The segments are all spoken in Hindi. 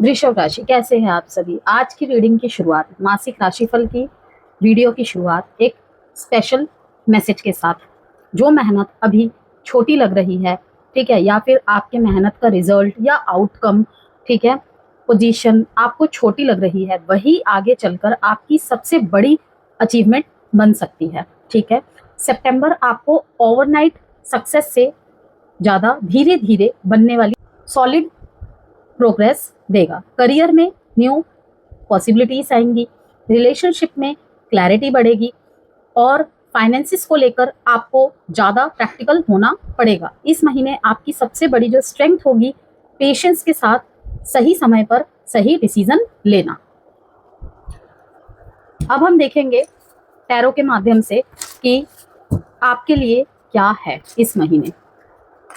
वृषभ राशि, कैसे हैं आप सभी। आज की रीडिंग की शुरुआत, मासिक राशिफल की वीडियो की शुरुआत एक स्पेशल मैसेज के साथ। जो मेहनत अभी छोटी लग रही है, ठीक है, या फिर आपके मेहनत का रिजल्ट या आउटकम, ठीक है, पोजीशन आपको छोटी लग रही है, वही आगे चलकर आपकी सबसे बड़ी अचीवमेंट बन सकती है। ठीक है, सितंबर आपको ओवरनाइट सक्सेस से ज़्यादा धीरे धीरे बनने वाली सॉलिड प्रोग्रेस देगा। करियर में न्यू पॉसिबिलिटीज आएंगी, रिलेशनशिप में क्लैरिटी बढ़ेगी और फाइनेंसिस को लेकर आपको ज़्यादा प्रैक्टिकल होना पड़ेगा। इस महीने आपकी सबसे बड़ी जो स्ट्रेंथ होगी, पेशेंस के साथ सही समय पर सही डिसीजन लेना। अब हम देखेंगे टैरो के माध्यम से कि आपके लिए क्या है इस महीने।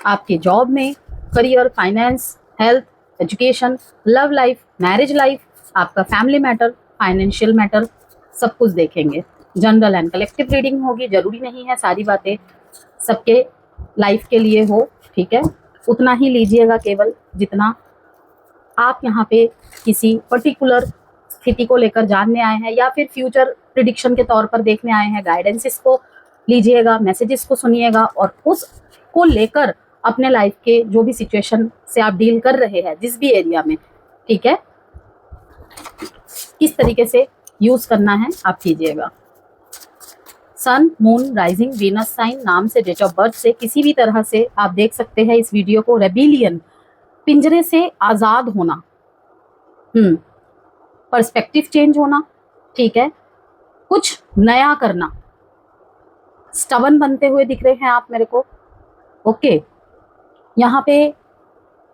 आपके जॉब में, career, finance, health, education, love life, marriage life, आपका फैमिली मैटर, फाइनेंशियल मैटर, सब कुछ देखेंगे। जनरल एंड कलेक्टिव रीडिंग होगी, जरूरी नहीं है सारी बातें सबके लाइफ के लिए हो, ठीक है। उतना ही लीजिएगा केवल जितना आप यहाँ पे किसी पर्टिकुलर स्थिति को लेकर जानने आए हैं या फिर फ्यूचर प्रिडिक्शन के तौर पर देखने आए हैं। गाइडेंसेस को लीजिएगा, मैसेजेस को सुनिएगा और उसको लेकर अपने लाइफ के जो भी सिचुएशन से आप डील कर रहे हैं, जिस भी एरिया में, ठीक है, किस तरीके से यूज करना है आप कीजिएगा। सन, मून, राइजिंग, वीनस साइन नाम से, डेट ऑफ बर्थ से, किसी भी तरह से आप देख सकते हैं इस वीडियो को। रेबिलियन, पिंजरे से आजाद होना, पर्सपेक्टिव चेंज होना, ठीक है, कुछ नया करना। स्टबन बनते हुए दिख रहे हैं आप मेरे को, ओके। यहाँ पे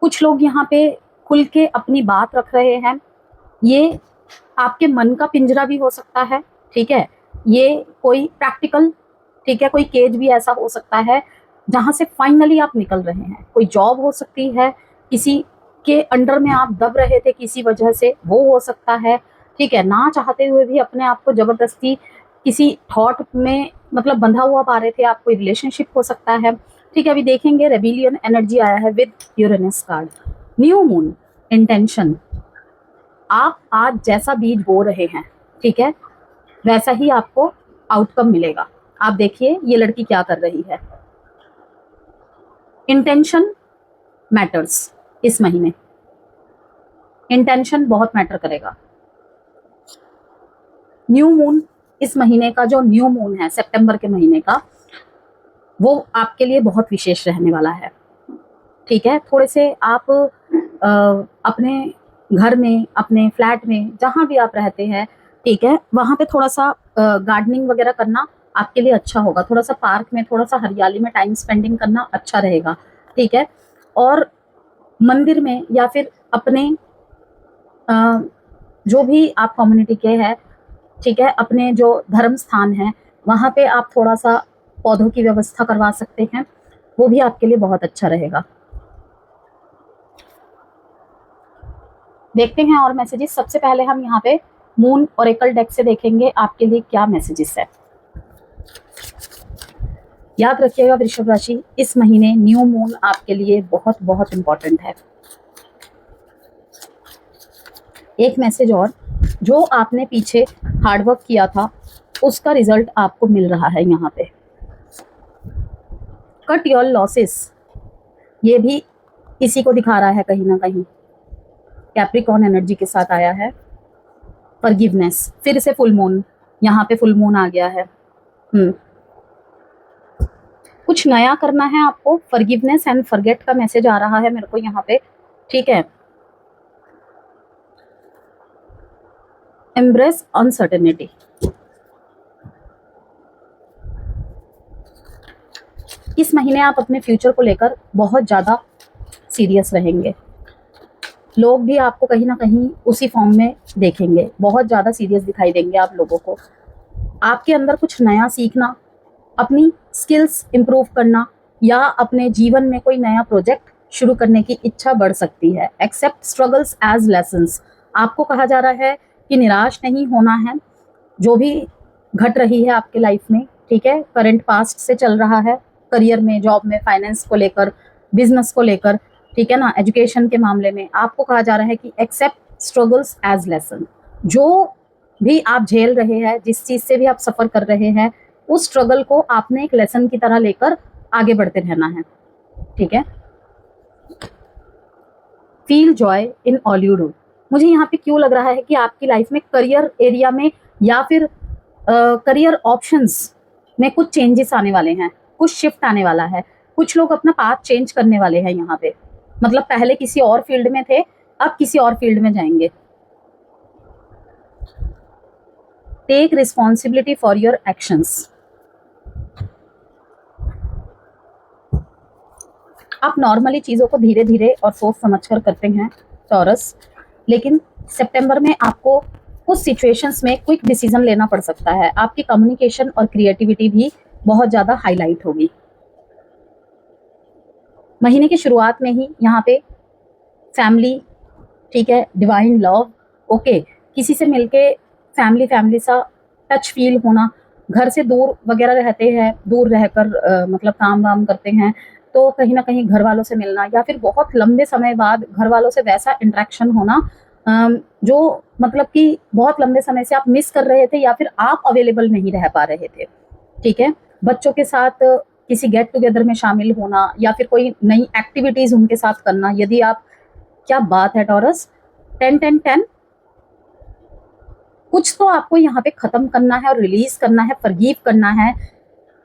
कुछ लोग यहाँ पे खुल के अपनी बात रख रहे हैं। ये आपके मन का पिंजरा भी हो सकता है, ठीक है। ये कोई प्रैक्टिकल, ठीक है, कोई केज भी ऐसा हो सकता है जहाँ से फाइनली आप निकल रहे हैं। कोई जॉब हो सकती है, किसी के अंडर में आप दब रहे थे किसी वजह से, वो हो सकता है, ठीक है। ना चाहते हुए भी अपने आप को जबरदस्ती किसी थॉट में मतलब बंधा हुआ पा रहे थे आप, कोई रिलेशनशिप हो सकता है, ठीक है। अभी देखेंगे रेबिलियन एनर्जी आया है with Uranus card. New moon, intention, आप आज जैसा बीज बो रहे हैं, ठीक है, वैसा ही आपको आउटकम मिलेगा। आप देखिए ये लड़की क्या कर रही है। इंटेंशन मैटर्स इस महीने, इंटेंशन बहुत मैटर करेगा। न्यू मून, इस महीने का जो न्यू मून है सितंबर के महीने का, वो आपके लिए बहुत विशेष रहने वाला है, ठीक है। थोड़े से आप अपने घर में, अपने फ्लैट में, जहाँ भी आप रहते हैं, ठीक है, वहाँ पे थोड़ा सा गार्डनिंग वगैरह करना आपके लिए अच्छा होगा। थोड़ा सा पार्क में, थोड़ा सा हरियाली में टाइम स्पेंडिंग करना अच्छा रहेगा, ठीक है। और मंदिर में या फिर अपने जो भी आप कम्युनिटी के हैं, ठीक है, अपने जो धर्म स्थान है, वहाँ पे आप थोड़ा सा पौधों की व्यवस्था करवा सकते हैं, वो भी आपके लिए बहुत अच्छा रहेगा। देखते हैं और मैसेजेस। सबसे पहले हम यहाँ पे मून ओरेकल डेक से देखेंगे आपके लिए क्या मैसेजेस है। याद रखिएगा वृषभ राशि, इस महीने न्यू मून आपके लिए बहुत बहुत इंपॉर्टेंट है। एक मैसेज और, जो आपने पीछे हार्डवर्क किया था उसका रिजल्ट आपको मिल रहा है यहाँ पे। कट योर लॉसेस, ये भी इसी को दिखा रहा है कहीं ना कहीं। कैप्रिकॉर्न एनर्जी के साथ आया है। फॉरगिवनेस, फिर से फुल मून, यहाँ पे फुल मून आ गया है। कुछ नया करना है आपको। फॉरगिवनेस एंड फॉरगेट का मैसेज आ रहा है मेरे को यहाँ पे, ठीक है। एम्ब्रेस अनसर्टेनिटी, इस महीने आप अपने फ्यूचर को लेकर बहुत ज़्यादा सीरियस रहेंगे। लोग भी आपको कहीं ना कहीं उसी फॉर्म में देखेंगे, बहुत ज़्यादा सीरियस दिखाई देंगे आप लोगों को। आपके अंदर कुछ नया सीखना, अपनी स्किल्स इम्प्रूव करना या अपने जीवन में कोई नया प्रोजेक्ट शुरू करने की इच्छा बढ़ सकती है। एक्सेप्ट स्ट्रगल्स एज लेसन्स, आपको कहा जा रहा है कि निराश नहीं होना है जो भी घट रही है आपके लाइफ में, ठीक है। करंट पास्ट से चल रहा है, करियर में, जॉब में, फाइनेंस को लेकर, बिजनेस को लेकर, ठीक है ना, एजुकेशन के मामले में आपको कहा जा रहा है कि एक्सेप्ट स्ट्रगल्स एज लेसन। जो भी आप झेल रहे हैं, जिस चीज से भी आप सफर कर रहे हैं, उस स्ट्रगल को आपने एक लेसन की तरह लेकर आगे बढ़ते रहना है। ठीक है। Feel joy in all you do. मुझे यहाँ पे क्यों लग रहा है कि आपकी लाइफ में करियर एरिया में या फिर करियर ऑप्शंस में कुछ चेंजेस आने वाले हैं, कुछ शिफ्ट आने वाला है। कुछ लोग अपना पाथ चेंज करने वाले हैं यहाँ पे, मतलब पहले किसी और फील्ड में थे, अब किसी और फील्ड में जाएंगे। Take responsibility for your actions. आप नॉर्मली चीज़ों को धीरे धीरे और सोच समझ कर करते हैं टॉरस, लेकिन सितंबर में आपको कुछ सिचुएशंस में क्विक डिसीजन लेना पड़ सकता है। आपकी कम्युनिकेशन और क्रिएटिविटी भी बहुत ज़्यादा हाईलाइट होगी। महीने की शुरुआत में ही यहाँ पे फैमिली, ठीक है, डिवाइन लव, ओके, किसी से मिलके फैमिली सा टच फील होना, घर से दूर वगैरह रहते हैं, दूर रहकर मतलब काम वाम करते हैं, तो कहीं ना कहीं घर वालों से मिलना या फिर बहुत लंबे समय बाद घर वालों से वैसा इंटरेक्शन होना जो मतलब कि बहुत लंबे समय से आप मिस कर रहे थे या फिर आप अवेलेबल नहीं रह पा रहे थे। ठीक है। बच्चों के साथ किसी गेट टुगेदर में शामिल होना या फिर कोई नई एक्टिविटीज उनके साथ करना। यदि आप, क्या बात है टॉरस, 10-10-10, कुछ तो आपको यहाँ पे खत्म करना है और रिलीज करना है, फॉरगिव करना है,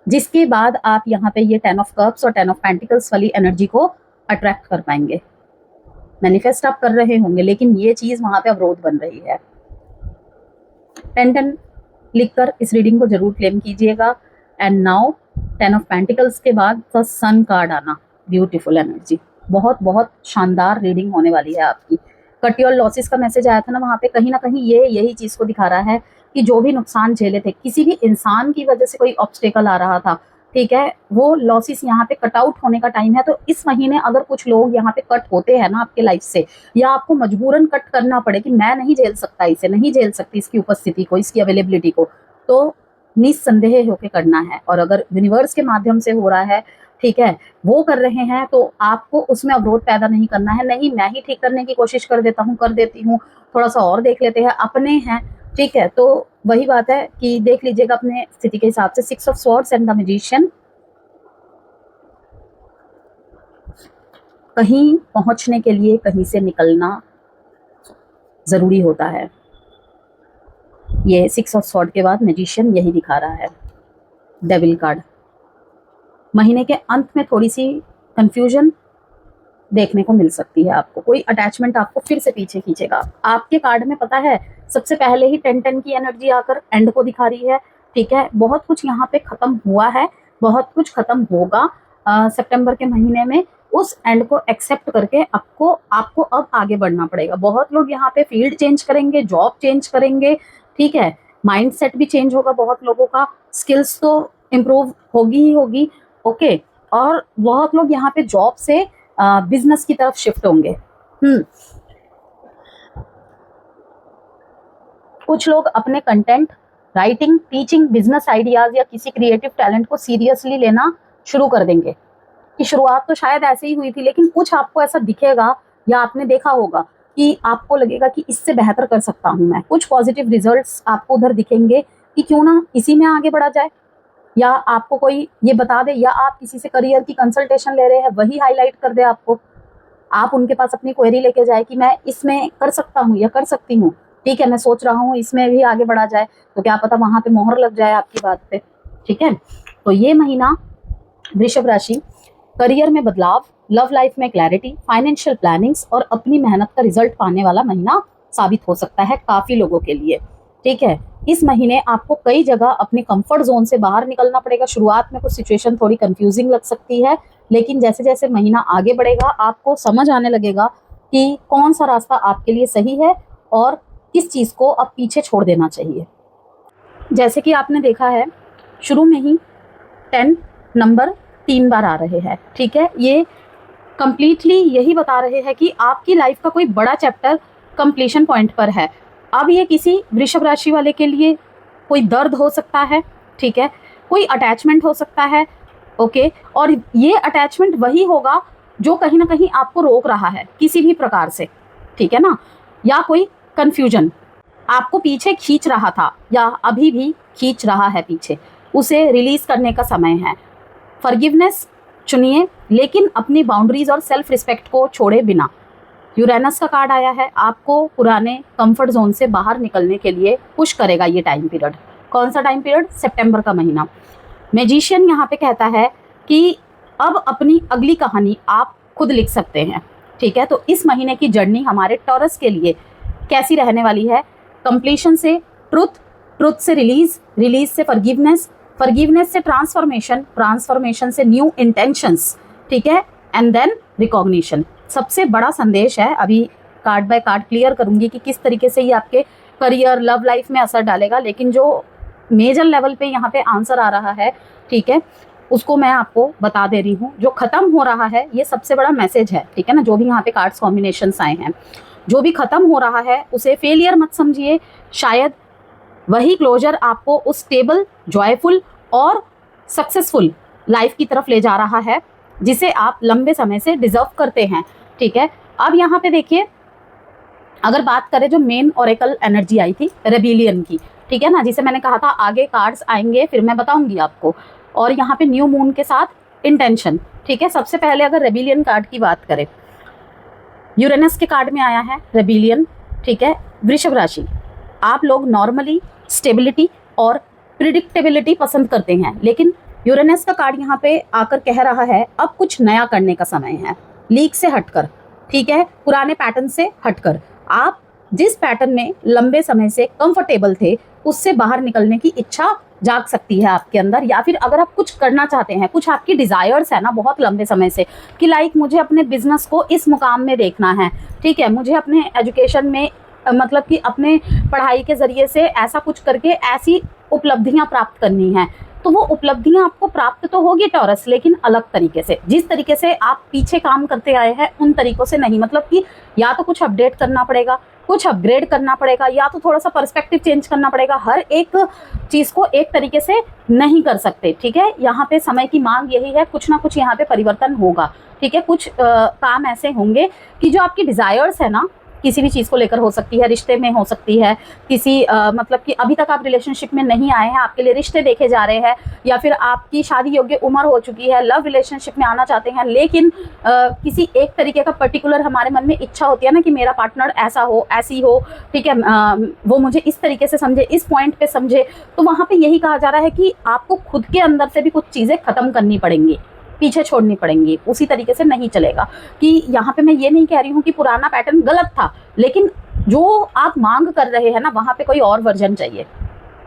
जिसके बाद आप यहाँ पे ये 10 ऑफ कप्स और 10 ऑफ पेंटिकल्स वाली एनर्जी को अट्रैक्ट कर पाएंगे। मैनिफेस्ट आप कर रहे होंगे, लेकिन ये चीज वहां पे अवरोध बन रही है। 10-10 लिखकर इस रीडिंग को जरूर क्लेम कीजिएगा। एंड नाउ 10 ऑफ पेंटिकल्स के बाद द सन कार्ड आना, ब्यूटीफुल एनर्जी, बहुत बहुत शानदार रीडिंग होने वाली है आपकी। कट योर लॉसेस का मैसेज आया था ना, वहां पे कहीं ना कहीं ये यही चीज को दिखा रहा है कि जो भी नुकसान झेले थे, किसी भी इंसान की वजह से कोई ऑब्स्टेकल आ रहा था, ठीक है, वो लॉसेस यहाँ पे कट आउट होने का टाइम है। तो इस महीने अगर कुछ लोग यहाँ पे कट होते हैं ना आपके लाइफ से, या आपको मजबूरन कट करना पड़े कि मैं नहीं झेल सकता इसे, नहीं झेल सकती इसकी उपस्थिति को, इसकी अवेलेबिलिटी को, तो निस्संदेह होके करना है। और अगर यूनिवर्स के माध्यम से हो रहा है, ठीक है, वो कर रहे हैं, तो आपको उसमें अवरोध पैदा नहीं करना है। नहीं, मैं ही ठीक करने की कोशिश कर देता हूँ, कर देती हूँ, थोड़ा सा और देख लेते हैं, अपने हैं, ठीक है। तो वही बात है कि देख लीजिएगा अपने स्थिति के हिसाब से। 6 of swords and the magician. कहीं पहुंचने के लिए कहीं से निकलना जरूरी होता है। ये 6 ऑफ स्वॉर्ड के बाद मैजिशियन यही दिखा रहा है। Devil card. महीने के अंत में थोड़ी सी कंफ्यूजन देखने को मिल सकती है आपको, कोई अटैचमेंट आपको फिर से पीछे खींचेगा। आपके कार्ड में पता है सबसे पहले ही 10-10 की एनर्जी आकर एंड को दिखा रही है, ठीक है। बहुत कुछ यहाँ पे खत्म हुआ है, बहुत कुछ खत्म होगा सितंबर के महीने में। उस एंड को एक्सेप्ट करके आपको अब आगे बढ़ना पड़ेगा। बहुत लोग यहाँ पे फील्ड चेंज करेंगे, जॉब चेंज करेंगे, ठीक है, माइंड सेट भी चेंज होगा बहुत लोगों का, स्किल्स तो इम्प्रूव होगी ही होगी, ओके। और बहुत लोग यहाँ पे जॉब से बिजनेस की तरफ शिफ्ट होंगे। कुछ लोग अपने content writing, teaching, business ideas या किसी क्रिएटिव टैलेंट को सीरियसली लेना शुरू कर देंगे। कि शुरुआत तो शायद ऐसे ही हुई थी, लेकिन कुछ आपको ऐसा दिखेगा या आपने देखा होगा कि आपको लगेगा कि इससे बेहतर कर सकता हूं मैं। कुछ पॉजिटिव रिजल्ट्स आपको उधर दिखेंगे कि क्यों ना इसी में आगे बढ़ा जाए, या आपको कोई ये बता दे, या आप किसी से करियर की कंसल्टेशन ले रहे हैं, वही हाईलाइट कर दे आपको, आप उनके पास अपनी क्वेरी लेके जाए कि मैं इसमें कर सकता हूँ या कर सकती हूँ, ठीक है, मैं सोच रहा हूँ इसमें भी आगे बढ़ा जाए, तो क्या पता वहां पे मोहर लग जाए आपकी बात पे, ठीक है। तो ये महीना वृषभ राशि, करियर में बदलाव, लव लाइफ में क्लैरिटी, फाइनेंशियल प्लानिंग्स और अपनी मेहनत का रिजल्ट पाने वाला महीना साबित हो सकता है काफी लोगों के लिए, ठीक है। इस महीने आपको कई जगह अपने कंफर्ट जोन से बाहर निकलना पड़ेगा। शुरुआत में कुछ सिचुएशन थोड़ी कंफ्यूजिंग लग सकती है, लेकिन जैसे जैसे महीना आगे बढ़ेगा आपको समझ आने लगेगा कि कौन सा रास्ता आपके लिए सही है और किस चीज को अब पीछे छोड़ देना चाहिए। जैसे कि आपने देखा है शुरू में ही 10 नंबर 3 बार आ रहे हैं, ठीक है। ये कंप्लीटली यही बता रहे हैं कि आपकी लाइफ का कोई बड़ा चैप्टर कंप्लीशन पॉइंट पर है। अब ये किसी वृषभ राशि वाले के लिए कोई दर्द हो सकता है, ठीक है, कोई अटैचमेंट हो सकता है, ओके। और ये अटैचमेंट वही होगा जो कहीं ना कहीं आपको रोक रहा है किसी भी प्रकार से, ठीक है ना। या कोई कन्फ्यूजन आपको पीछे खींच रहा था या अभी भी खींच रहा है पीछे, उसे रिलीज करने का समय है। फॉरगिवनेस चुनिए, लेकिन अपनी बाउंड्रीज और सेल्फ रिस्पेक्ट को छोड़े बिना। यूरेनस का कार्ड आया है, आपको पुराने कंफर्ट जोन से बाहर निकलने के लिए पुश करेगा ये टाइम पीरियड। कौन सा टाइम पीरियड? सितंबर का महीना। मैजिशियन यहाँ पे कहता है कि अब अपनी अगली कहानी आप खुद लिख सकते हैं, ठीक है। तो इस महीने की जर्नी हमारे टॉरस के लिए कैसी रहने वाली है? कंप्लीशन से ट्रुथ, ट्रुथ से रिलीज, रिलीज से फॉरगिवनेस, फॉरगिवनेस से ट्रांसफॉर्मेशन, ट्रांसफॉर्मेशन से न्यू इंटेंशंस, ठीक है, एंड देन रिकॉग्निशन। सबसे बड़ा संदेश है, अभी कार्ड बाय कार्ड क्लियर करूंगी कि किस तरीके से ये आपके करियर, लव लाइफ में असर डालेगा, लेकिन जो मेजर लेवल पे यहाँ पे आंसर आ रहा है, ठीक है, उसको मैं आपको बता दे रही हूँ। जो खत्म हो रहा है ये सबसे बड़ा मैसेज है, ठीक है ना। जो भी यहाँ पे कार्ड्स कॉम्बिनेशंस आए हैं, जो भी खत्म हो रहा है उसे फेलियर मत समझिए, शायद वही क्लोजर आपको उस स्टेबल, जॉयफुल और सक्सेसफुल लाइफ की तरफ ले जा रहा है जिसे आप लंबे समय से डिजर्व करते हैं, ठीक है। अब यहाँ पे देखिए, अगर बात करें जो मेन ओरेकल एनर्जी आई थी रेबिलियन की, ठीक है ना, जिसे मैंने कहा था आगे कार्ड्स आएंगे फिर मैं बताऊंगी आपको, और यहाँ पे न्यू मून के साथ इंटेंशन, ठीक है। सबसे पहले अगर रेबिलियन कार्ड की बात करें, यूरेनस के कार्ड में आया है रेबिलियन, ठीक है। वृषभ राशि, आप लोग नॉर्मली स्टेबिलिटी और प्रिडिक्टेबिलिटी पसंद करते हैं, लेकिन यूरेनस का कार्ड यहाँ पे आकर कह रहा है अब कुछ नया करने का समय है, लीक से हटकर, ठीक है, पुराने पैटर्न से हटकर। आप जिस पैटर्न में लंबे समय से कंफर्टेबल थे उससे बाहर निकलने की इच्छा जाग सकती है आपके अंदर, या फिर अगर आप कुछ करना चाहते हैं, कुछ आपकी डिजायर्स है ना बहुत लंबे समय से कि लाइक मुझे अपने बिजनेस को इस मुकाम में देखना है, ठीक है, मुझे अपने एजुकेशन में मतलब कि अपने पढ़ाई के जरिए से ऐसा कुछ करके ऐसी उपलब्धियां प्राप्त करनी है, तो वो उपलब्धियां आपको प्राप्त तो होगी टॉरस, लेकिन अलग तरीके से। जिस तरीके से आप पीछे काम करते आए हैं उन तरीकों से नहीं, मतलब कि या तो कुछ अपडेट करना पड़ेगा, कुछ अपग्रेड करना पड़ेगा, या तो थोड़ा सा पर्सपेक्टिव चेंज करना पड़ेगा। हर एक चीज़ को एक तरीके से नहीं कर सकते, ठीक है। यहाँ पे समय की मांग यही है, कुछ ना कुछ यहाँ पे परिवर्तन होगा, ठीक है। कुछ काम ऐसे होंगे कि जो आपकी डिजायर्स है ना, किसी भी चीज़ को लेकर हो सकती है, रिश्ते में हो सकती है, किसी मतलब कि अभी तक आप रिलेशनशिप में नहीं आए हैं, आपके लिए रिश्ते देखे जा रहे हैं, या फिर आपकी शादी योग्य उम्र हो चुकी है, लव रिलेशनशिप में आना चाहते हैं, लेकिन किसी एक तरीके का पर्टिकुलर हमारे मन में इच्छा होती है ना कि मेरा पार्टनर ऐसा हो, ऐसी हो, ठीक है, वो मुझे इस तरीके से समझे, इस पॉइंट पे समझे। तो वहाँ पे यही कहा जा रहा है कि आपको खुद के अंदर से भी कुछ चीज़ें खत्म करनी पड़ेंगी, पीछे छोड़नी पड़ेंगी, उसी तरीके से नहीं चलेगा। कि यहाँ पे मैं ये नहीं कह रही हूँ कि पुराना पैटर्न गलत था, लेकिन जो आप मांग कर रहे हैं ना वहाँ पे कोई और वर्जन चाहिए,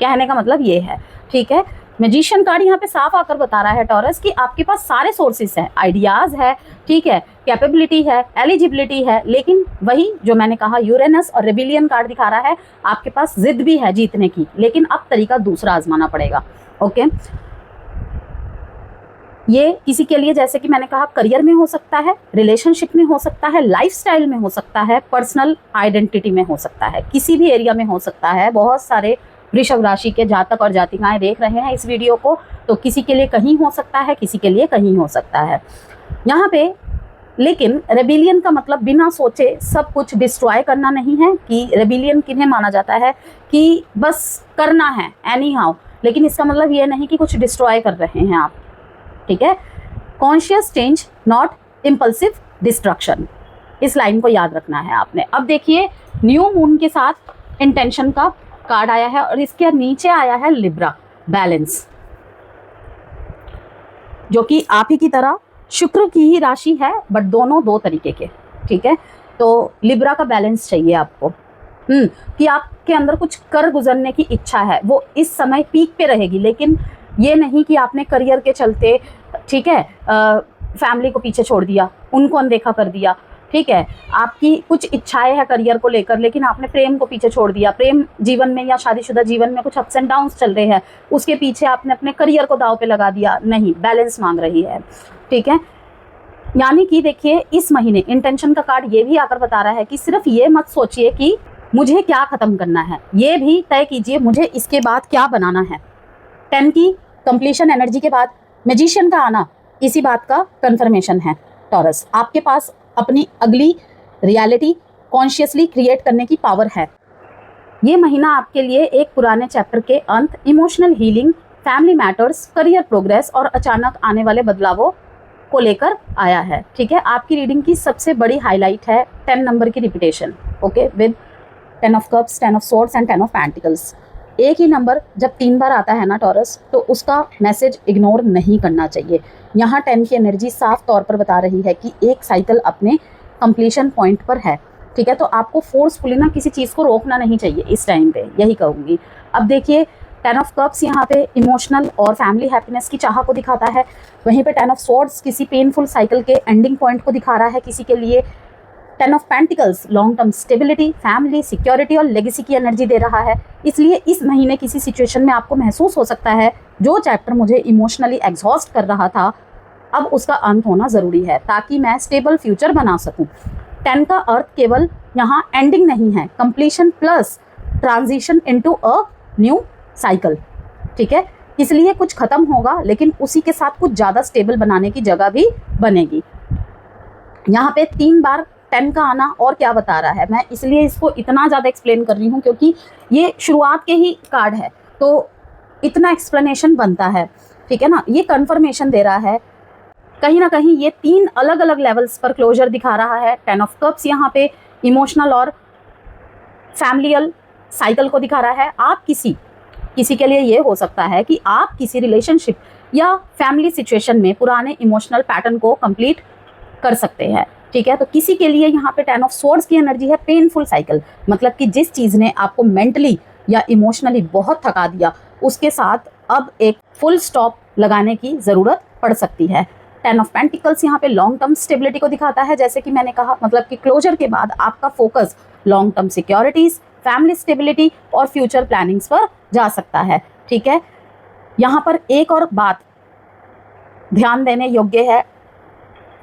कहने का मतलब ये है, ठीक है। मैजिशियन कार्ड यहाँ पे साफ आकर बता रहा है टॉरस कि आपके पास सारे सोर्सेस है, आइडियाज है, ठीक है, कैपेबिलिटी है, एलिजिबिलिटी है, लेकिन वही जो मैंने कहा यूरेनस और रेबिलियन कार्ड दिखा रहा है, आपके पास जिद भी है जीतने की, लेकिन अब तरीका दूसरा आजमाना पड़ेगा, ओके। ये किसी के लिए जैसे कि मैंने कहा करियर में हो सकता है, रिलेशनशिप में हो सकता है, लाइफस्टाइल में हो सकता है, पर्सनल आइडेंटिटी में हो सकता है, किसी भी एरिया में हो सकता है। बहुत सारे वृषभ राशि के जातक और जातिकाएं देख रहे हैं इस वीडियो को, तो किसी के लिए कहीं हो सकता है, किसी के लिए कहीं हो सकता है यहाँ पे। लेकिन रेबिलियन का मतलब बिना सोचे सब कुछ डिस्ट्रॉय करना नहीं है। कि रेबिलियन किन्हें माना जाता है कि बस करना है एनी हाउ, लेकिन इसका मतलब ये नहीं कि कुछ डिस्ट्रॉय कर रहे हैं आप, ठीक है। Conscious change not impulsive destruction, इस लाइन को याद रखना है आपने। अब देखिए न्यू मून के साथ इंटेंशन का कार्ड आया है और इसके नीचे आया है लिब्रा बैलेंस, जो कि आप ही की तरह शुक्र की ही राशि है, बट दोनों दो तरीके के, ठीक है। तो लिब्रा का बैलेंस चाहिए आपको, कि आपके अंदर कुछ कर गुजरने की इच्छा है, वो इस समय पीक पे रहेगी, लेकिन ये नहीं कि आपने करियर के चलते, ठीक है, फैमिली को पीछे छोड़ दिया, उनको अनदेखा कर दिया, ठीक है। आपकी कुछ इच्छाएं हैं करियर को लेकर, लेकिन आपने प्रेम को पीछे छोड़ दिया, प्रेम जीवन में या शादीशुदा जीवन में कुछ अप्स एंड डाउन्स चल रहे हैं, उसके पीछे आपने अपने करियर को दांव पे लगा दिया। नहीं, बैलेंस मांग रही है, ठीक है। यानी कि देखिए इस महीने इंटेंशन का कार्ड ये भी आकर बता रहा है कि सिर्फ ये मत सोचिए कि मुझे क्या खत्म करना है, ये भी तय कीजिए मुझे इसके बाद क्या बनाना है। 10 की कंप्लीशन एनर्जी के बाद मैजिशियन का आना इसी बात का कंफर्मेशन है टॉरस। आपके पास अपनी अगली रियलिटी कॉन्शियसली क्रिएट करने की पावर है। ये महीना आपके लिए एक पुराने चैप्टर के अंत, emotional healing, family matters, career progress और अचानक आने वाले बदलावों को लेकर आया है। ठीक है, आपकी रीडिंग की सबसे बड़ी हाईलाइट है 10 नंबर की repetition. Okay, with 10 of cups, 10 of swords and 10 of pentacles. एक ही नंबर जब 3 बार आता है ना टॉरस, तो उसका मैसेज इग्नोर नहीं करना चाहिए। यहाँ 10 की एनर्जी साफ तौर पर बता रही है कि एक साइकिल अपने कंप्लीशन पॉइंट पर है। ठीक है, तो आपको फोर्सफुली ना किसी चीज़ को रोकना नहीं चाहिए इस टाइम पे, यही कहूँगी। अब देखिए 10 ऑफ कप्स यहाँ पे इमोशनल और फैमिली हैप्पीनेस की चाह को दिखाता है, वहीं पे 10 ऑफ स्वॉर्ड्स किसी पेनफुल साइकिल के एंडिंग पॉइंट को दिखा रहा है किसी के लिए। 10 of pentacles long term stability, family, security और लेगेसी की एनर्जी दे रहा है। इसलिए इस महीने किसी सिचुएशन में आपको महसूस हो सकता है जो चैप्टर मुझे इमोशनली एग्जॉस्ट कर रहा था, अब उसका अंत होना ज़रूरी है ताकि मैं स्टेबल फ्यूचर बना सकूं। 10 का अर्थ केवल यहाँ एंडिंग नहीं है, completion plus transition into a new cycle. ठीक है, इसलिए कुछ खत्म होगा लेकिन उसी के साथ कुछ ज़्यादा स्टेबल बनाने की जगह भी बनेगी। यहाँ पे 3 बार 10 का आना और क्या बता रहा है, मैं इसलिए इसको इतना ज़्यादा एक्सप्लेन कर रही हूँ क्योंकि ये शुरुआत के ही कार्ड है तो इतना एक्सप्लेनेशन बनता है। ठीक है ना, ये कंफर्मेशन दे रहा है कहीं ना कहीं, ये 3 अलग अलग लेवल्स पर क्लोजर दिखा रहा है। 10 ऑफ कप्स यहाँ पे इमोशनल और फैमिलियल साइकिल को दिखा रहा है। आप किसी के लिए ये हो सकता है कि आप किसी रिलेशनशिप या फैमिली सिचुएशन में पुराने इमोशनल पैटर्न को कंप्लीट कर सकते हैं। ठीक है, तो किसी के लिए यहाँ पे 10 ऑफ स्वॉर्ड्स की एनर्जी है पेनफुल साइकिल, मतलब कि जिस चीज़ ने आपको मेंटली या इमोशनली बहुत थका दिया उसके साथ अब एक फुल स्टॉप लगाने की ज़रूरत पड़ सकती है। 10 ऑफ पेंटिकल्स यहाँ पे लॉन्ग टर्म स्टेबिलिटी को दिखाता है, जैसे कि मैंने कहा, मतलब कि क्लोजर के बाद आपका focus long term securities, family stability और फ्यूचर प्लानिंग्स पर जा सकता है। ठीक है, यहाँ पर एक और बात ध्यान देने योग्य है।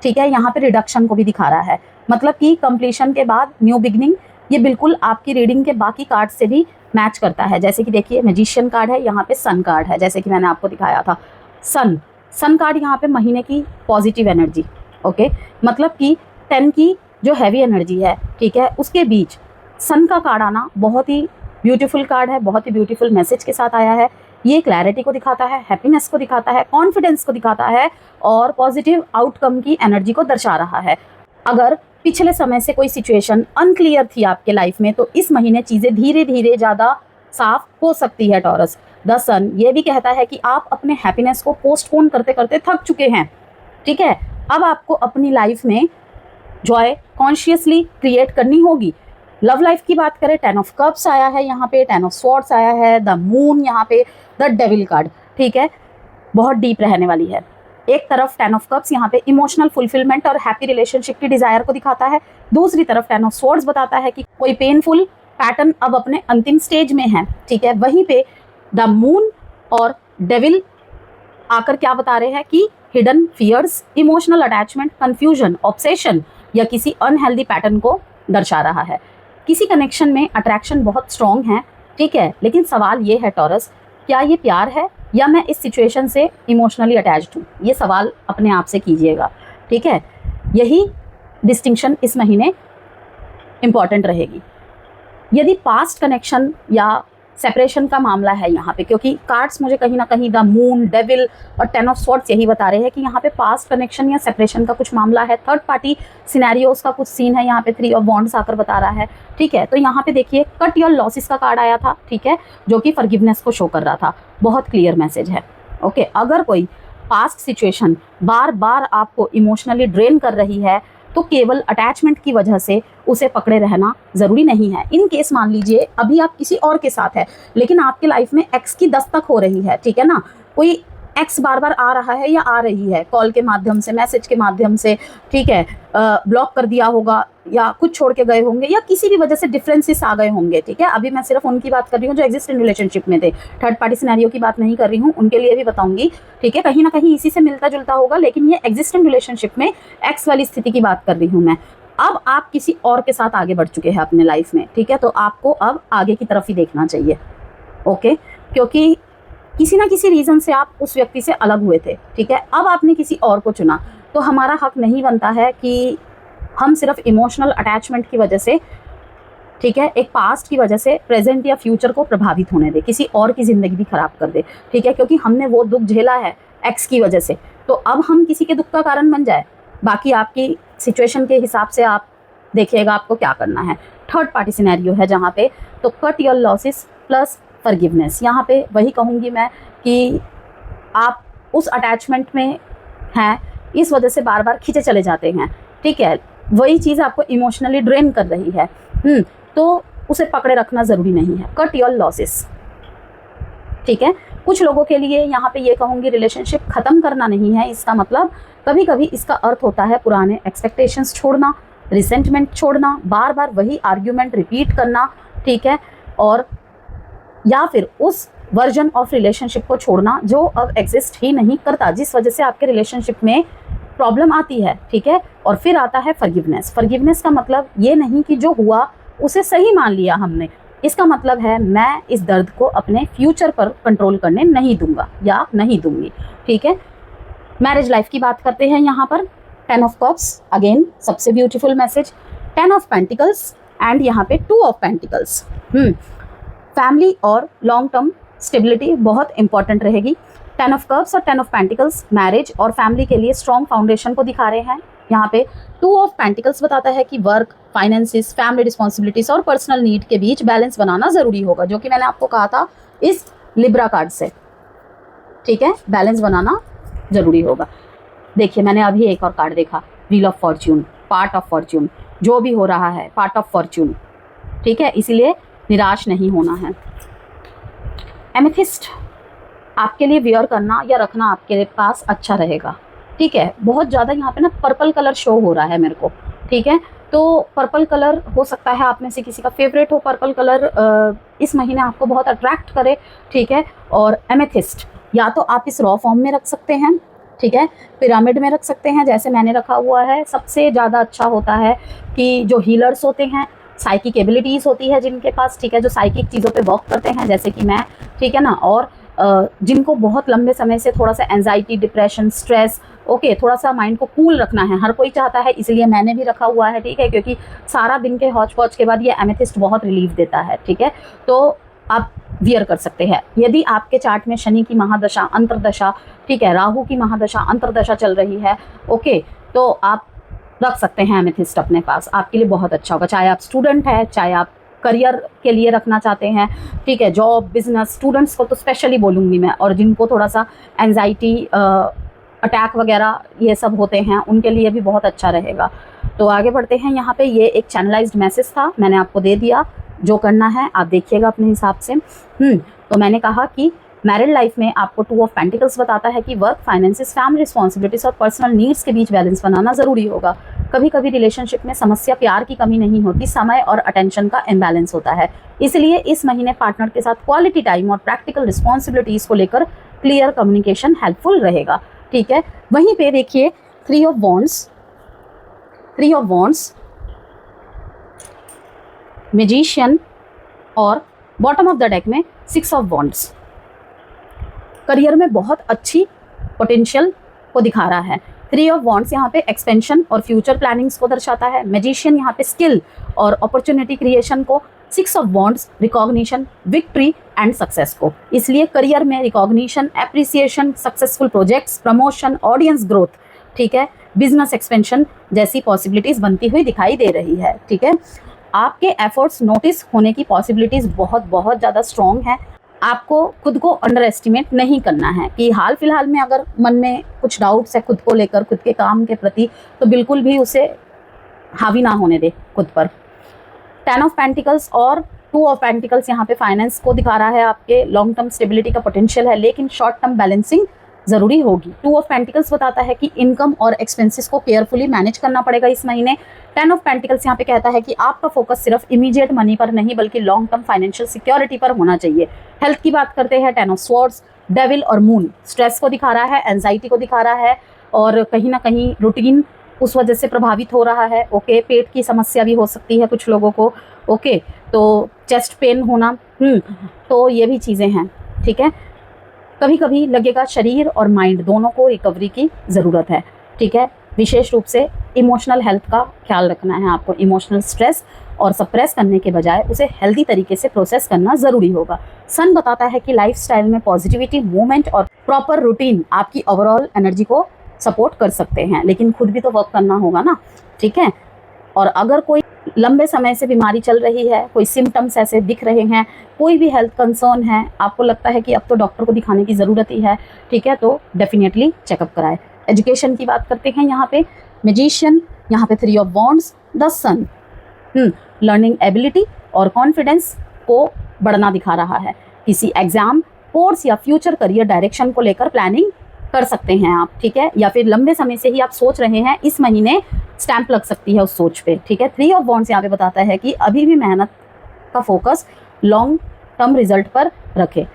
ठीक है, यहाँ पे रिडक्शन को भी दिखा रहा है, मतलब कि कंप्लीशन के बाद न्यू बिगनिंग। ये बिल्कुल आपकी रीडिंग के बाकी कार्ड से भी मैच करता है। जैसे कि देखिए मैजिशियन कार्ड है, यहाँ पे सन कार्ड है, जैसे कि मैंने आपको दिखाया था। सन कार्ड यहाँ पे महीने की पॉजिटिव एनर्जी। ओके, मतलब कि 10 की जो हैवी एनर्जी है, ठीक है, उसके बीच सन का कार्ड आना बहुत ही ब्यूटीफुल कार्ड है, बहुत ही ब्यूटीफुल मैसेज के साथ आया है। ये क्लैरिटी को दिखाता है, हैप्पीनेस को दिखाता है, कॉन्फिडेंस को दिखाता है और पॉजिटिव आउटकम की एनर्जी को दर्शा रहा है। अगर पिछले समय से कोई सिचुएशन अनक्लियर थी आपके लाइफ में, तो इस महीने चीज़ें धीरे धीरे ज़्यादा साफ हो सकती है टॉरस। द सन ये भी कहता है कि आप अपने हैप्पीनेस को पोस्टपोन करते करते थक चुके हैं। ठीक है, अब आपको अपनी लाइफ में जॉय कॉन्शियसली क्रिएट करनी होगी। लव लाइफ की बात करें, 10 ऑफ कप्स आया है यहाँ पे, 10 ऑफ स्वॉर्ड्स आया है, द मून यहाँ पे, द डेविल कार्ड। ठीक है, बहुत डीप रहने वाली है। एक तरफ 10 ऑफ कप्स यहाँ पे इमोशनल फुलफिलमेंट और हैप्पी रिलेशनशिप की डिजायर को दिखाता है, दूसरी तरफ 10 ऑफ स्वॉर्ड्स बताता है कि कोई पेनफुल पैटर्न अब अपने अंतिम स्टेज में है। ठीक है, वहीं पे द मून और डेविल आकर क्या बता रहे हैं कि hidden fears, emotional attachment, confusion, obsession या किसी अनहेल्दी पैटर्न को दर्शा रहा है। किसी कनेक्शन में अट्रैक्शन बहुत स्ट्रॉन्ग है। ठीक है, लेकिन सवाल ये है टॉरस, क्या ये प्यार है या मैं इस सिचुएशन से इमोशनली अटैच्ड हूँ? ये सवाल अपने आप से कीजिएगा। ठीक है, यही डिस्टिंक्शन इस महीने इम्पॉर्टेंट रहेगी। यदि पास्ट कनेक्शन या सेपरेशन का मामला है यहाँ पे, क्योंकि कार्ड्स मुझे कहीं ना कहीं द मून, डेविल और 10 ऑफ स्वॉर्ड्स यही बता रहे हैं कि यहाँ पे पास्ट कनेक्शन या सेपरेशन का कुछ मामला है, थर्ड पार्टी सिनेरियोस का कुछ सीन है, यहाँ पे 3 ऑफ वॉन्ड्स आकर बता रहा है। ठीक है, तो यहाँ पे देखिए कट योर लॉसेस का कार्ड आया था। ठीक है, जो कि फॉरगिवनेस को शो कर रहा था, बहुत क्लियर मैसेज है। ओके, अगर कोई पास्ट सिचुएशन बार बार आपको इमोशनली ड्रेन कर रही है तो केवल अटैचमेंट की वजह से उसे पकड़े रहना ज़रूरी नहीं है। इन केस मान लीजिए अभी आप किसी और के साथ है लेकिन आपके लाइफ में एक्स की दस्तक हो रही है। ठीक है ना, कोई एक्स बार बार आ रहा है या आ रही है, कॉल के माध्यम से, मैसेज के माध्यम से। ठीक है, ब्लॉक कर दिया होगा या कुछ छोड़ के गए होंगे या किसी भी वजह से डिफरेंसेस आ गए होंगे। ठीक है, अभी मैं सिर्फ उनकी बात कर रही हूँ जो एग्जिस्टिंग रिलेशनशिप में थे, थर्ड पार्टी सिनेरियो की बात नहीं कर रही हूँ, उनके लिए भी बताऊंगी। ठीक है, कहीं ना कहीं इसी से मिलता जुलता होगा, लेकिन ये एग्जिस्टिंग रिलेशनशिप में एक्स वाली स्थिति की बात कर रही हूँ मैं। अब आप किसी और के साथ आगे बढ़ चुके हैं अपने लाइफ में। ठीक है, तो आपको अब आगे की तरफ ही देखना चाहिए। ओके, क्योंकि किसी ना किसी रीज़न से आप उस व्यक्ति से अलग हुए थे। ठीक है, अब आपने किसी और को चुना, तो हमारा हक नहीं बनता है कि हम सिर्फ इमोशनल अटैचमेंट की वजह से ठीक है, एक पास्ट की वजह से प्रेजेंट या फ्यूचर को प्रभावित होने दे, किसी और की ज़िंदगी भी खराब कर दे, ठीक है, क्योंकि हमने वो दुख झेला है एक्स की वजह से, तो अब हम किसी के दुख का कारण बन जाए। बाकी आपकी सिचुएशन के हिसाब से आप देखिएगा आपको क्या करना है। थर्ड पार्टी सिनेरियो है जहाँ पे, तो cut your losses plus forgiveness. यहाँ पे वही कहूँगी मैं कि आप उस अटैचमेंट में हैं, इस वजह से बार बार खींचे चले जाते हैं, ठीक है, वही चीज़ आपको इमोशनली ड्रेन कर रही है, तो उसे पकड़े रखना ज़रूरी नहीं है। कट योर लॉसेस, ठीक है। कुछ लोगों के लिए यहाँ पे ये कहूँगी रिलेशनशिप ख़त्म करना नहीं है इसका मतलब, कभी कभी इसका अर्थ होता है पुराने एक्सपेक्टेशंस छोड़ना, रिसेंटमेंट छोड़ना, बार बार वही आर्ग्यूमेंट रिपीट करना, ठीक है, और या फिर उस वर्जन ऑफ रिलेशनशिप को छोड़ना जो अब एग्जिस्ट ही नहीं करता, जिस वजह से आपके रिलेशनशिप में प्रॉब्लम आती है, ठीक है। और फिर आता है फॉरगिवनेस। फॉरगिवनेस का मतलब ये नहीं कि जो हुआ उसे सही मान लिया हमने, इसका मतलब है मैं इस दर्द को अपने फ्यूचर पर कंट्रोल करने नहीं दूंगा या नहीं दूंगी, ठीक है। मैरिज लाइफ की बात करते हैं यहाँ पर। 10 ऑफ कप्स, अगेन सबसे beautiful message, 10 of pentacles and यहाँ पे 2 ऑफ पेंटिकल्स। फैमिली और लॉन्ग टर्म स्टेबिलिटी बहुत इंपॉर्टेंट रहेगी। 10 ऑफ कप्स और 10 ऑफ पेंटिकल्स मैरिज और फैमिली के लिए स्ट्रॉन्ग फाउंडेशन को दिखा रहे हैं। यहाँ पे 2 ऑफ पेंटिकल्स बताता है कि वर्क, फाइनेंसिस, फैमिली रिस्पॉन्सिबिलिटीज और पर्सनल नीड के बीच बैलेंस बनाना ज़रूरी होगा, जो कि मैंने आपको कहा था इस लिब्रा कार्ड से, ठीक है, बैलेंस बनाना ज़रूरी होगा। देखिए मैंने अभी एक और कार्ड देखा, wheel of Fortune, part of Fortune, जो भी हो रहा है पार्ट ऑफ फॉर्च्यून, ठीक है, इसीलिए निराश नहीं होना है। एमेथिस्ट आपके लिए वियर करना या रखना आपके पास अच्छा रहेगा, ठीक है। बहुत ज़्यादा यहाँ पे ना पर्पल कलर शो हो रहा है मेरे को, ठीक है, तो पर्पल कलर हो सकता है आप में से किसी का फेवरेट हो, पर्पल कलर इस महीने आपको बहुत अट्रैक्ट करे, ठीक है। और एमेथिस्ट या तो आप इस रॉ फॉर्म में रख सकते हैं, ठीक है, पिरामिड में रख सकते हैं जैसे मैंने रखा हुआ है। सबसे ज़्यादा अच्छा होता है कि जो हीलर्स होते हैं, साइकिक एबिलिटीज़ होती है जिनके पास, ठीक है, जो साइकिक चीज़ों पे वर्क करते हैं जैसे कि मैं, ठीक है ना, और जिनको बहुत लंबे समय से थोड़ा सा एंजाइटी, डिप्रेशन, स्ट्रेस, ओके, थोड़ा सा माइंड को कूल रखना है, हर कोई चाहता है, इसलिए मैंने भी रखा हुआ है, ठीक है, क्योंकि सारा दिन के हौच पौच के बाद ये एमेथिस्ट बहुत रिलीफ देता है, ठीक है। तो आप वियर कर सकते हैं। यदि आपके चार्ट में शनि की महादशा, अंतरदशा, ठीक है, राहु की महादशा, अंतरदशा चल रही है, ओके, तो आप रख सकते हैं एमेथिस्ट अपने पास, आपके लिए बहुत अच्छा होगा। चाहे आप स्टूडेंट हैं, चाहे आप करियर के लिए रखना चाहते हैं, ठीक है, जॉब, बिजनेस, स्टूडेंट्स को तो स्पेशली बोलूँगी मैं, और जिनको थोड़ा सा एंजाइटी अटैक वगैरह ये सब होते हैं उनके लिए भी बहुत अच्छा रहेगा। तो आगे बढ़ते हैं। यहाँ पे ये एक चैनलाइज्ड मैसेज था, मैंने आपको दे दिया, जो करना है आप देखिएगा अपने हिसाब से। तो मैंने कहा कि मैरिड लाइफ में आपको 2 ऑफ पेंटिकल्स बताता है कि वर्क, फाइनेंसिस, फैमिली रिस्पॉन्सिबिलिटीज और पर्सनल नीड्स के बीच बैलेंस बनाना ज़रूरी होगा। कभी कभी रिलेशनशिप में समस्या प्यार की कमी नहीं होती, समय और अटेंशन का इम्बैलेंस होता है। इसलिए इस महीने पार्टनर के साथ क्वालिटी टाइम और प्रैक्टिकल रिस्पॉन्सिबिलिटीज़ को लेकर क्लियर कम्युनिकेशन हेल्पफुल रहेगा, ठीक है। वहीं पे देखिए 3 ऑफ वॉन्ड्स, मैजिशियन और बॉटम ऑफ द डेक में 6 ऑफ वॉन्ड्स करियर में बहुत अच्छी पोटेंशियल को दिखा रहा है। 3 ऑफ वॉन्ड्स यहाँ पे एक्सपेंशन और फ्यूचर प्लानिंग्स को दर्शाता है। मैजिशियन यहाँ पे स्किल और अपॉर्चुनिटी क्रिएशन को, 6 of wands recognition, victory and success को। इसलिए करियर में recognition, appreciation, successful projects, promotion, audience growth, ठीक है, बिजनेस एक्सपेंशन जैसी पॉसिबिलिटीज़ बनती हुई दिखाई दे रही है, ठीक है। आपके एफर्ट्स नोटिस होने की पॉसिबिलिटीज़ बहुत ज़्यादा स्ट्रॉन्ग है। आपको खुद को अंडर एस्टिमेट नहीं करना है कि हाल फिलहाल में अगर मन में कुछ डाउट्स है खुद को लेकर, खुद के काम के प्रति, तो बिल्कुल भी उसे हावी ना होने दे खुद पर। 10 ऑफ पेंटिकल्स और 2 ऑफ पेंटिकल्स यहाँ पे फाइनेंस को दिखा रहा है, आपके लॉन्ग टर्म स्टेबिलिटी का पोटेंशियल है, लेकिन शॉर्ट टर्म बैलेंसिंग ज़रूरी होगी। 2 ऑफ पेंटिकल्स बताता है कि इनकम और एक्सपेंसेस को केयरफुली मैनेज करना पड़ेगा इस महीने। 10 ऑफ पेंटिकल्स यहाँ पे कहता है कि आपका फोकस सिर्फ इमीडिएट मनी पर नहीं बल्कि लॉन्ग टर्म फाइनेंशियल सिक्योरिटी पर होना चाहिए। हेल्थ की बात करते हैं, 10 ऑफ स्वॉर्ड्स, डेविल और मून स्ट्रेस को दिखा रहा है, एंजाइटी को दिखा रहा है, और कहीं ना कहीं रूटीन उस वजह से प्रभावित हो रहा है, ओके। पेट की समस्या भी हो सकती है कुछ लोगों को, ओके, तो चेस्ट पेन होना, तो ये भी चीज़ें हैं, ठीक है। कभी कभी लगेगा शरीर और माइंड दोनों को रिकवरी की ज़रूरत है, ठीक है। विशेष रूप से इमोशनल हेल्थ का ख्याल रखना है आपको, इमोशनल स्ट्रेस और सप्रेस करने के बजाय उसे हेल्दी तरीके से प्रोसेस करना ज़रूरी होगा। सन बताता है कि लाइफस्टाइल में पॉजिटिविटी, मूवमेंट और प्रॉपर रूटीन आपकी ओवरऑल एनर्जी को सपोर्ट कर सकते हैं, लेकिन खुद भी तो वर्क करना होगा ना, ठीक है। और अगर कोई लंबे समय से बीमारी चल रही है, कोई सिम्टम्स ऐसे दिख रहे हैं, कोई भी हेल्थ कंसर्न है, आपको लगता है कि अब तो डॉक्टर को दिखाने की ज़रूरत ही है, ठीक है, तो डेफिनेटली चेकअप कराएं। एजुकेशन की बात करते हैं यहाँ पे, मैजिशियन, यहाँ पे 3 of wands, the sun, learning ability और कॉन्फिडेंस को बढ़ना दिखा रहा है। किसी एग्जाम, कोर्स या फ्यूचर करियर डायरेक्शन को लेकर प्लानिंग कर सकते हैं आप, ठीक है, या फिर लंबे समय से ही आप सोच रहे हैं, इस महीने स्टैंप लग सकती है उस सोच पे, ठीक है। 3 ऑफ वॉन्ड्स यहाँ पे बताता है कि अभी भी मेहनत का फोकस लॉन्ग टर्म रिजल्ट पर रखें।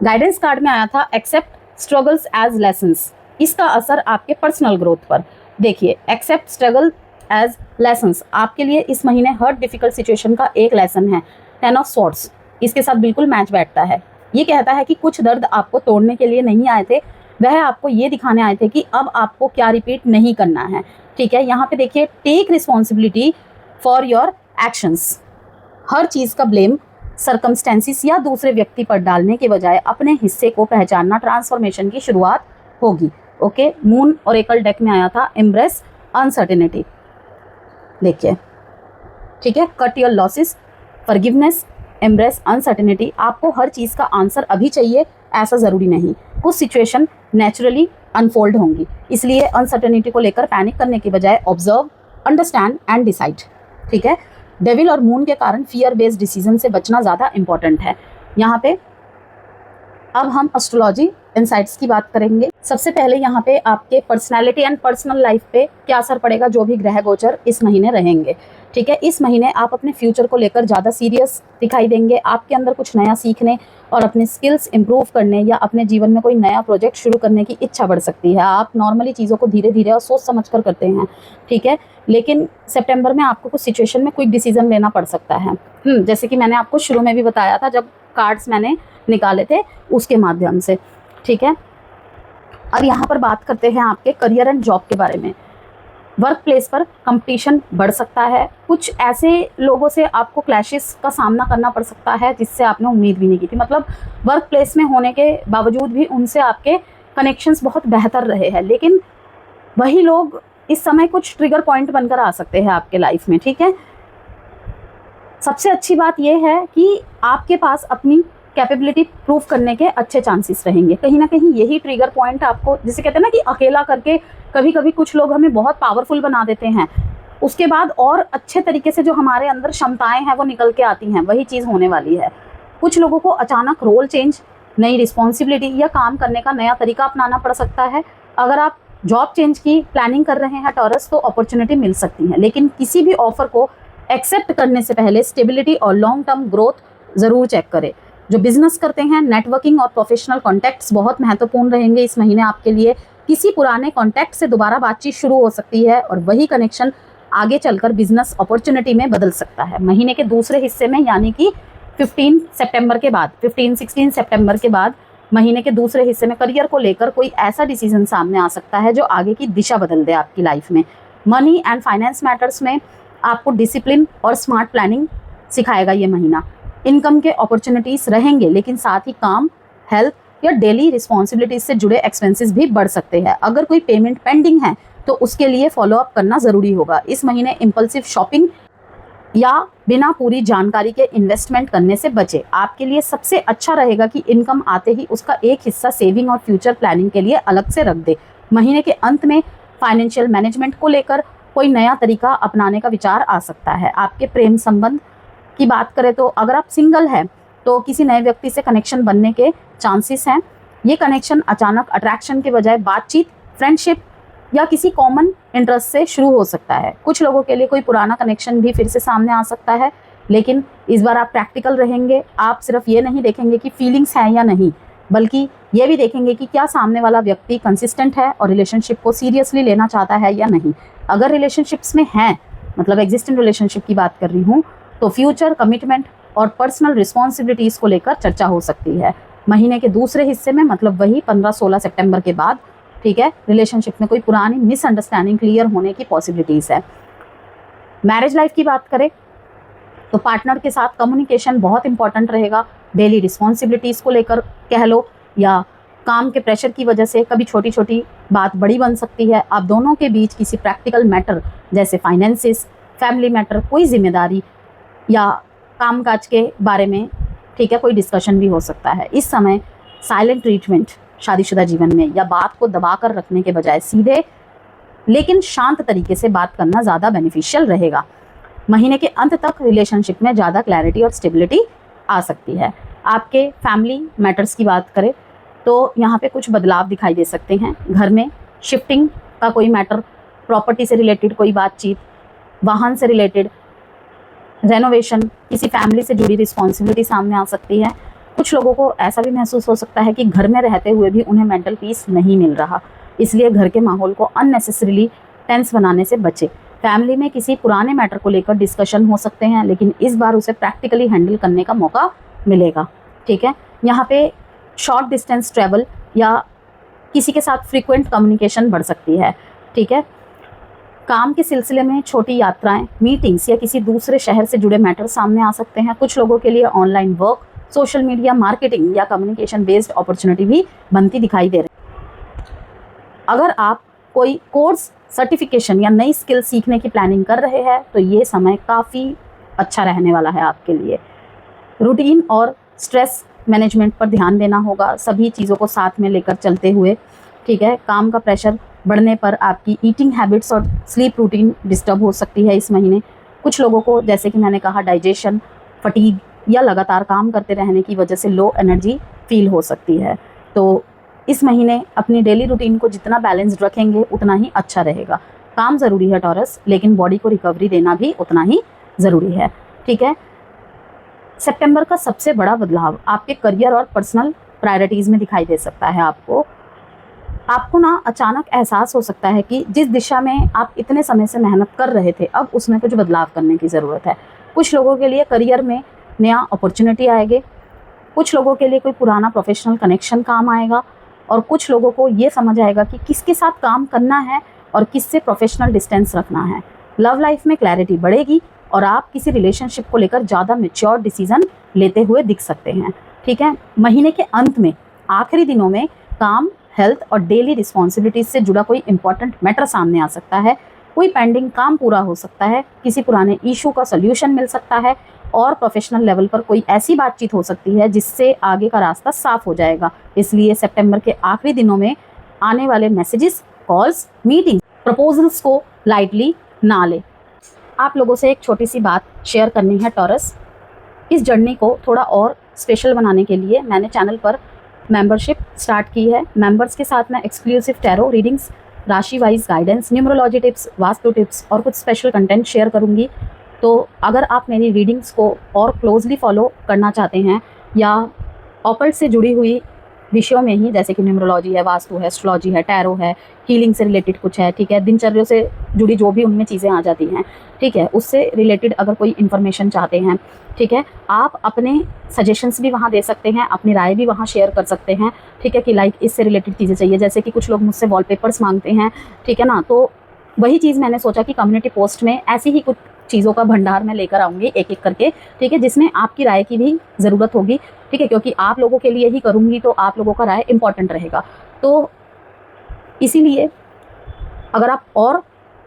गाइडेंस कार्ड में आया था एक्सेप्ट स्ट्रगल्स एज लेसन्स, इसका असर आपके पर्सनल ग्रोथ पर। देखिए, एक्सेप्ट स्ट्रगल एज लेसन्स आपके लिए इस महीने हर डिफिकल्ट सिचुएशन का एक लेसन है। 10 ऑफ स्वॉर्ड्स इसके साथ बिल्कुल मैच बैठता है। ये कहता है कि कुछ दर्द आपको तोड़ने के लिए नहीं आए थे, वह आपको ये दिखाने आए थे कि अब आपको क्या रिपीट नहीं करना है, ठीक है। यहाँ पे देखिए, take responsibility for your actions. हर चीज़ का ब्लेम सर्कमस्टेंसेस या दूसरे व्यक्ति पर डालने के बजाय अपने हिस्से को पहचानना ट्रांसफॉर्मेशन की शुरुआत होगी, ओके। मून ओरेकल डेक में आया था एम्ब्रेस अनसर्टेनिटी, देखिए, ठीक है। Cut your losses, forgiveness, embrace uncertainty. आपको हर चीज़ का आंसर अभी चाहिए ऐसा ज़रूरी नहीं, कुछ सिचुएशन नेचुरली अनफोल्ड होंगी, इसलिए अनसर्टेनिटी को लेकर पैनिक करने के बजाय ऑब्जर्व, अंडरस्टैंड एंड डिसाइड, ठीक है। डेविल और मून के कारण फियर बेस्ड डिसीजन से बचना ज़्यादा इंपॉर्टेंट है। यहाँ पे अब हम एस्ट्रोलॉजी इनसाइट्स की बात करेंगे। सबसे पहले यहाँ पे आपके पर्सनालिटी एंड पर्सनल लाइफ पे क्या असर पड़ेगा, जो भी ग्रह गोचर इस महीने रहेंगे, ठीक है। इस महीने आप अपने फ्यूचर को लेकर ज़्यादा सीरियस दिखाई देंगे। आपके अंदर कुछ नया सीखने और अपने स्किल्स इंप्रूव करने या अपने जीवन में कोई नया प्रोजेक्ट शुरू करने की इच्छा बढ़ सकती है। आप नॉर्मली चीज़ों को धीरे धीरे और सोच समझ कर करते हैं, ठीक है, लेकिन सितंबर में आपको कुछ सिचुएशन में क्विक डिसीजन लेना पड़ सकता है। जैसे कि मैंने आपको शुरू में भी बताया था जब कार्ड्स मैंने निकाले थे उसके माध्यम से, ठीक है। अब यहाँ पर बात करते हैं आपके करियर एंड जॉब के बारे में। वर्क प्लेस पर कंपटीशन बढ़ सकता है, कुछ ऐसे लोगों से आपको क्लैशेस का सामना करना पड़ सकता है जिससे आपने उम्मीद भी नहीं की थी। मतलब वर्क प्लेस में होने के बावजूद भी उनसे आपके कनेक्शंस बहुत बेहतर रहे हैं, लेकिन वही लोग इस समय कुछ ट्रिगर पॉइंट बनकर आ सकते हैं आपके लाइफ में, ठीक है। सबसे अच्छी बात यह है कि आपके पास अपनी कैपेबिलिटी प्रूव करने के अच्छे चांसेस रहेंगे। कहीं ना कहीं यही ट्रिगर पॉइंट आपको, जिसे कहते हैं ना कि अकेला करके कभी कभी कुछ लोग हमें बहुत पावरफुल बना देते हैं, उसके बाद और अच्छे तरीके से जो हमारे अंदर क्षमताएं हैं वो निकल के आती हैं, वही चीज़ होने वाली है। कुछ लोगों को अचानक रोल चेंज, नई रिस्पॉन्सिबिलिटी या काम करने का नया तरीका अपनाना पड़ सकता है। अगर आप जॉब चेंज की प्लानिंग कर रहे हैं टॉरस, तो अपॉर्चुनिटी मिल सकती है, लेकिन किसी भी ऑफर को एक्सेप्ट करने से पहले स्टेबिलिटी और लॉन्ग टर्म ग्रोथ ज़रूर चेक करें। जो बिजनेस करते हैं, नेटवर्किंग और प्रोफेशनल कॉन्टैक्ट्स बहुत महत्वपूर्ण रहेंगे इस महीने आपके लिए। किसी पुराने कॉन्टैक्ट से दोबारा बातचीत शुरू हो सकती है और वही कनेक्शन आगे चलकर बिजनेस अपॉर्चुनिटी में बदल सकता है। महीने के दूसरे हिस्से में, यानी कि 15 सितंबर के बाद, 15-16 सितंबर के बाद महीने के दूसरे हिस्से में करियर को लेकर कोई ऐसा डिसीजन सामने आ सकता है जो आगे की दिशा बदल दे आपकी लाइफ में। मनी एंड फाइनेंस मैटर्स में आपको डिसिप्लिन और स्मार्ट प्लानिंग सिखाएगा ये महीना। इनकम के अपॉर्चुनिटीज रहेंगे, लेकिन साथ ही काम, हेल्थ या डेली रिस्पॉन्सिबिलिटीज से जुड़े एक्सपेंसेस भी बढ़ सकते हैं। अगर कोई पेमेंट पेंडिंग है तो उसके लिए फॉलोअप करना ज़रूरी होगा। इस महीने इम्पल्सिव शॉपिंग या बिना पूरी जानकारी के इन्वेस्टमेंट करने से बचे। आपके लिए सबसे अच्छा रहेगा कि इनकम आते ही उसका एक हिस्सा सेविंग और फ्यूचर प्लानिंग के लिए अलग से रख दे। महीने के अंत में फाइनेंशियल मैनेजमेंट को लेकर कोई नया तरीका अपनाने का विचार आ सकता है। आपके प्रेम संबंध की बात करें तो अगर आप सिंगल हैं तो किसी नए व्यक्ति से कनेक्शन बनने के चांसेस हैं। ये कनेक्शन अचानक अट्रैक्शन के बजाय बातचीत, फ्रेंडशिप या किसी कॉमन इंटरेस्ट से शुरू हो सकता है। कुछ लोगों के लिए कोई पुराना कनेक्शन भी फिर से सामने आ सकता है, लेकिन इस बार आप प्रैक्टिकल रहेंगे। आप सिर्फ ये नहीं देखेंगे कि फीलिंग्स हैं या नहीं, बल्कि ये भी देखेंगे कि क्या सामने वाला व्यक्ति कंसिस्टेंट है और रिलेशनशिप को सीरियसली लेना चाहता है या नहीं। अगर रिलेशनशिप्स में हैं, मतलब एग्जिस्टिंग रिलेशनशिप की बात कर रही हूँ, तो फ्यूचर कमिटमेंट और पर्सनल रिस्पॉन्सिबिलिटीज़ को लेकर चर्चा हो सकती है। महीने के दूसरे हिस्से में, मतलब वही 15-16 सितंबर के बाद, ठीक है, रिलेशनशिप में कोई पुरानी मिसअंडरस्टैंडिंग क्लियर होने की पॉसिबिलिटीज़ है। मैरिज लाइफ की बात करें तो पार्टनर के साथ कम्युनिकेशन बहुत इंपॉर्टेंट रहेगा। डेली रिस्पॉन्सिबिलिटीज़ को लेकर कह लो या काम के प्रेशर की वजह से कभी छोटी छोटी बात बड़ी बन सकती है। आप दोनों के बीच किसी प्रैक्टिकल मैटर जैसे फाइनेंसिस, फैमिली मैटर, कोई जिम्मेदारी या कामकाज के बारे में, ठीक है, कोई डिस्कशन भी हो सकता है। इस समय साइलेंट ट्रीटमेंट शादीशुदा जीवन में या बात को दबा कर रखने के बजाय सीधे लेकिन शांत तरीके से बात करना ज़्यादा बेनिफिशियल रहेगा। महीने के अंत तक रिलेशनशिप में ज़्यादा क्लैरिटी और स्टेबिलिटी आ सकती है। आपके फैमिली मैटर्स की बात करें तो यहाँ पे कुछ बदलाव दिखाई दे सकते हैं। घर में शिफ्टिंग का कोई मैटर, प्रॉपर्टी से रिलेटेड कोई बातचीत, वाहन से रिलेटेड, रेनोवेशन, किसी फैमिली से जुड़ी रिस्पॉन्सिबिलिटी सामने आ सकती है। कुछ लोगों को ऐसा भी महसूस हो सकता है कि घर में रहते हुए भी उन्हें मेंटल पीस नहीं मिल रहा, इसलिए घर के माहौल को अननेसेसरीली टेंस बनाने से बचे। फैमिली में किसी पुराने मैटर को लेकर डिस्कशन हो सकते हैं, लेकिन इस बार उसे प्रैक्टिकली हैंडल करने का मौका मिलेगा। ठीक है, यहाँ पे शॉर्ट डिस्टेंस ट्रैवल या किसी के साथ फ्रीक्वेंट कम्युनिकेशन बढ़ सकती है। ठीक है, काम के सिलसिले में छोटी यात्राएं, मीटिंग्स या किसी दूसरे शहर से जुड़े मैटर सामने आ सकते हैं। कुछ लोगों के लिए online work, social media marketing या कम्युनिकेशन बेस्ड अपॉर्चुनिटी भी बनती दिखाई दे रही है। अगर आप कोई कोर्स, सर्टिफिकेशन या नई स्किल सीखने की प्लानिंग कर रहे हैं तो ये समय काफ़ी अच्छा रहने वाला है आपके लिए। रूटीन और स्ट्रेस मैनेजमेंट पर ध्यान देना होगा, सभी चीज़ों को साथ में लेकर चलते हुए। ठीक है, काम का प्रेशर बढ़ने पर आपकी ईटिंग हैबिट्स और स्लीप रूटीन डिस्टर्ब हो सकती है इस महीने। कुछ लोगों को, जैसे कि मैंने कहा, डाइजेशन, फटीग या लगातार काम करते रहने की वजह से लो एनर्जी फील हो सकती है। तो इस महीने अपनी डेली रूटीन को जितना बैलेंस्ड रखेंगे उतना ही अच्छा रहेगा। काम ज़रूरी है टॉरस, लेकिन बॉडी को रिकवरी देना भी उतना ही ज़रूरी है। ठीक है, सितंबर का सबसे बड़ा बदलाव आपके करियर और पर्सनल प्रायोरिटीज़ में दिखाई दे सकता है। आपको ना अचानक एहसास हो सकता है कि जिस दिशा में आप इतने समय से मेहनत कर रहे थे, अब उसमें कुछ बदलाव करने की ज़रूरत है। कुछ लोगों के लिए करियर में नया अपॉर्चुनिटी आएगी, कुछ लोगों के लिए कोई पुराना प्रोफेशनल कनेक्शन काम आएगा, और कुछ लोगों को ये समझ आएगा कि किसके साथ काम करना है और किससे प्रोफेशनल डिस्टेंस रखना है। लव लाइफ में क्लैरिटी बढ़ेगी और आप किसी रिलेशनशिप को लेकर ज़्यादा मैच्योर डिसीजन लेते हुए दिख सकते हैं। ठीक है, महीने के अंत में, आखिरी दिनों में काम, हेल्थ और डेली रिस्पॉन्सिबिलिटीज से जुड़ा कोई इंपॉर्टेंट मैटर सामने आ सकता है। कोई पेंडिंग काम पूरा हो सकता है, किसी पुराने इशू का सल्यूशन मिल सकता है, और प्रोफेशनल लेवल पर कोई ऐसी बातचीत हो सकती है जिससे आगे का रास्ता साफ हो जाएगा। इसलिए सितंबर के आखिरी दिनों में आने वाले मैसेजेस, कॉल्स, मीटिंग, प्रपोजल्स को लाइटली ना लें। आप लोगों से एक छोटी सी बात शेयर करनी है टॉरस। इस जर्नी को थोड़ा और स्पेशल बनाने के लिए मैंने चैनल पर मेंबरशिप स्टार्ट की है। मेंबर्स के साथ मैं एक्सक्लूसिव टैरो रीडिंग्स, राशि wise guidance, numerology tips, vastu tips और कुछ स्पेशल कंटेंट शेयर करूंगी। तो अगर आप मेरी रीडिंग्स को और क्लोजली फॉलो करना चाहते हैं या ऑकल्ट से जुड़ी हुई विषयों में ही, जैसे कि न्यूमरोलॉजी है, वास्तु है, एस्ट्रोलॉजी है, टैरो है, हीलिंग से रिलेटेड कुछ है, ठीक है, दिनचर्या से जुड़ी जो भी उनमें चीज़ें आ जाती हैं, ठीक है, उससे रिलेटेड अगर कोई इन्फॉर्मेशन चाहते हैं, ठीक है, आप अपने सजेशंस भी वहाँ दे सकते हैं, अपनी राय भी वहाँ शेयर कर सकते हैं। ठीक है, कि लाइक इससे रिलेटेड चीज़ें चाहिए, जैसे कि कुछ लोग मुझसे वॉलपेपर्स मांगते हैं, ठीक है ना, तो वही चीज़ मैंने सोचा कि कम्युनिटी पोस्ट में ऐसी ही कुछ चीज़ों का भंडार मैं लेकर आऊँगी एक एक करके, ठीक है, जिसमें आपकी राय की भी ज़रूरत होगी। ठीक है, क्योंकि आप लोगों के लिए ही करूँगी तो आप लोगों का राय इंपॉर्टेंट रहेगा। तो इसीलिए अगर आप और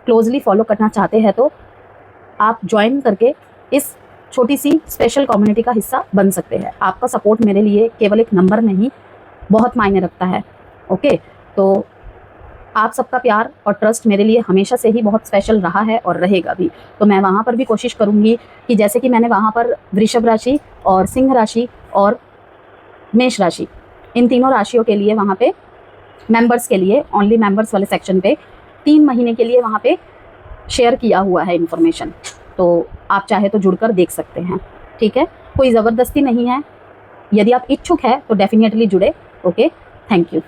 क्लोजली फॉलो करना चाहते हैं तो आप ज्वाइन करके इस छोटी सी स्पेशल कम्युनिटी का हिस्सा बन सकते हैं। आपका सपोर्ट मेरे लिए केवल एक नंबर नहीं, बहुत मायने रखता है। ओके, तो आप सबका प्यार और ट्रस्ट मेरे लिए हमेशा से ही बहुत स्पेशल रहा है और रहेगा भी। तो मैं वहाँ पर भी कोशिश करूँगी कि जैसे कि मैंने वहाँ पर वृषभ राशि और सिंह राशि और मेष राशि, इन तीनों राशियों के लिए वहाँ पे मेंबर्स के लिए, ओनली मेंबर्स वाले सेक्शन पे 3 महीने के लिए वहाँ पे शेयर किया हुआ है इन्फॉर्मेशन। तो आप चाहे तो जुड़कर देख सकते हैं। ठीक है, कोई ज़बरदस्ती नहीं है। यदि आप इच्छुक है तो डेफिनेटली जुड़े। Okay, thank you.